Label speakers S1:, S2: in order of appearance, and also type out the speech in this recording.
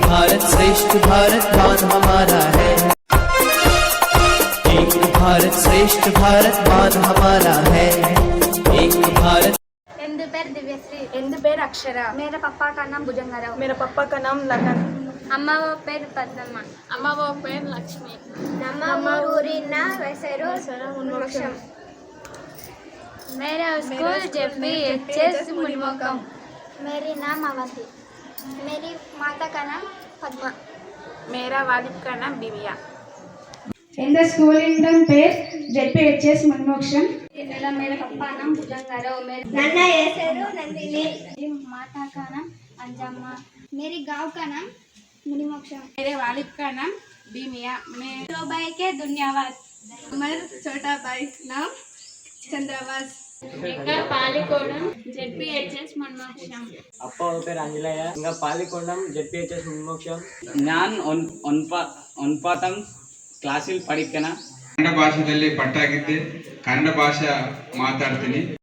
S1: भारत श्रेष्ठ भारत मान हमारा है। एक भारत श्रेष्ठ भारत मान हमारा है। एक भारत।
S2: ఎందు పేరు దివ్యశ్రీ।
S3: ఎందు పేరు అక్షర।
S2: मेरा पापा का नाम भुजंगाराव।
S3: मेरा पापा का नाम लगन।
S2: అమ్మ పేరు పద్మమ్మ।
S3: అమ్మ పేరు లక్ష్మి।
S2: ನಮ್ಮ ಊರಿನ ಹೆಸರು ಮುನಿಮೋಕ್ಷಂ। मेरा स्कूल JPHS मुनिमोक्षम। मेरी नाम अवंती। मेरी माता का नाम पद्मा।
S3: मेरा वालिद का नाम बिविया।
S4: ಎಂದ ಸ್ಕೂಲಿಂದ ಪೇರ್ JPHS ಮುನಿಮೋಕ್ಷಂ।
S2: मेरे पापा नाम भुजंगाराव। ನನ್ನ ಹೆಸರು ನಂದಿನಿ। मेरी माता का नाम अंजम्मा। मेरी गांव का नाम मुनिमोक्षम।
S3: मेरे वालिद का नाम बिमिया।
S2: मेरे भाई के धन्यवाद।
S3: मेरे छोटा भाई नाम चंद्रवास।
S2: ఇంకా పాలికోడం JPHS మునిమోక్షం।
S5: అప్ప పేరు అంజలయ్య। ఇంకా పాలికొండం JPHS మునిమోక్షం।
S6: ನಾನು ಒನ್ಪಾತಂ ಕ್ಲಾಸಿಲ್ ಪಡಿಕನ
S7: ಕನ್ನಡ ಭಾಷೆಯಲ್ಲಿ ಪಟ್ಟಾಗಿದ್ದೆ, ಕನ್ನಡ ಭಾಷೆ ಮಾತಾಡ್ತೀನಿ।